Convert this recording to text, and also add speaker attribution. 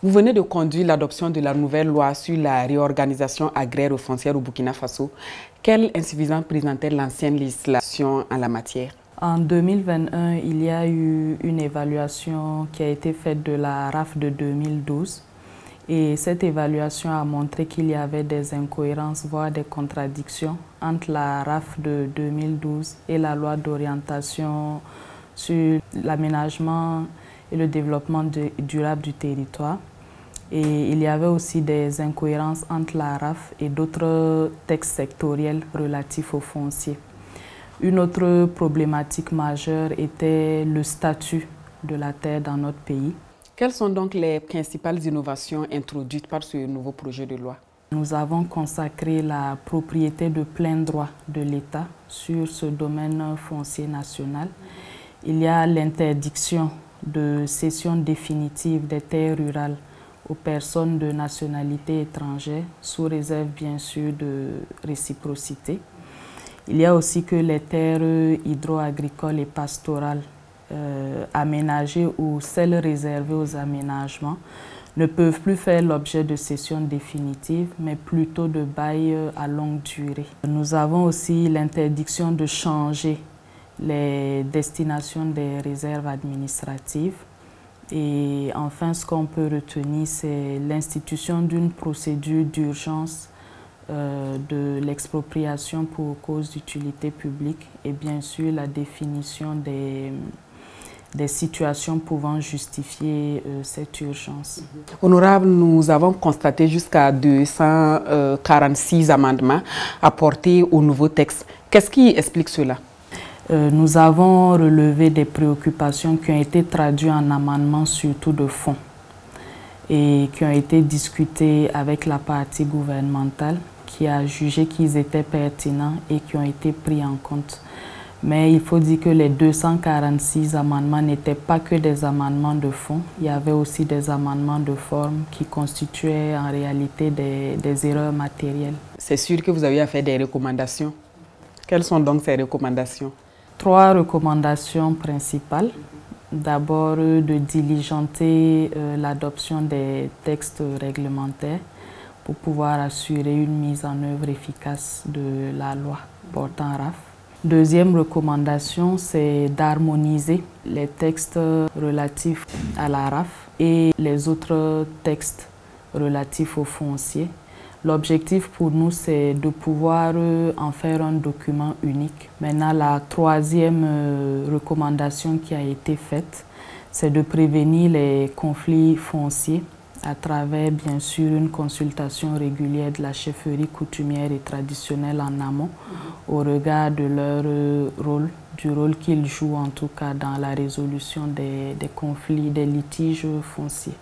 Speaker 1: Vous venez de conduire l'adoption de la nouvelle loi sur la réorganisation agraire et foncière au Burkina Faso. Quelle insuffisance présentait l'ancienne législation en la matière?
Speaker 2: En 2021, il y a eu une évaluation qui a été faite de la RAF de 2012. Et cette évaluation a montré qu'il y avait des incohérences, voire des contradictions entre la RAF de 2012 et la loi d'orientation sur l'aménagement et le développement durable du territoire. Et il y avait aussi des incohérences entre la RAF et d'autres textes sectoriels relatifs aux fonciers. Une autre problématique majeure était le statut de la terre dans notre pays.
Speaker 1: Quelles sont donc les principales innovations introduites par ce nouveau projet de loi?
Speaker 2: Nous avons consacré la propriété de plein droit de l'État sur ce domaine foncier national. Il y a l'interdiction de cession définitive des terres rurales aux personnes de nationalité étrangère, sous réserve bien sûr de réciprocité. Il y a aussi que les terres hydro-agricoles et pastorales aménagées ou celles réservées aux aménagements ne peuvent plus faire l'objet de cession définitive, mais plutôt de bail à longue durée. Nous avons aussi l'interdiction de changer les destinations des réserves administratives. Et enfin, ce qu'on peut retenir, c'est l'institution d'une procédure d'urgence de l'expropriation pour cause d'utilité publique et bien sûr la définition des situations pouvant justifier cette urgence.
Speaker 1: Honorable, nous avons constaté jusqu'à 246 amendements apportés au nouveau texte. Qu'est-ce qui explique cela?
Speaker 2: Nous avons relevé des préoccupations qui ont été traduites en amendements surtout de fond et qui ont été discutés avec la partie gouvernementale qui a jugé qu'ils étaient pertinents et qui ont été pris en compte. Mais il faut dire que les 246 amendements n'étaient pas que des amendements de fond, il y avait aussi des amendements de forme qui constituaient en réalité des erreurs matérielles.
Speaker 1: C'est sûr que vous avez fait des recommandations. Quelles sont donc ces recommandations?
Speaker 2: 3 recommandations principales. D'abord, de diligenter l'adoption des textes réglementaires pour pouvoir assurer une mise en œuvre efficace de la loi portant RAF. Deuxième recommandation, c'est d'harmoniser les textes relatifs à la RAF et les autres textes relatifs aux fonciers. L'objectif pour nous, c'est de pouvoir en faire un document unique. Maintenant, la troisième recommandation qui a été faite, c'est de prévenir les conflits fonciers à travers, bien sûr, une consultation régulière de la chefferie coutumière et traditionnelle en amont au regard de leur rôle, du rôle qu'ils jouent en tout cas dans la résolution des conflits, des litiges fonciers.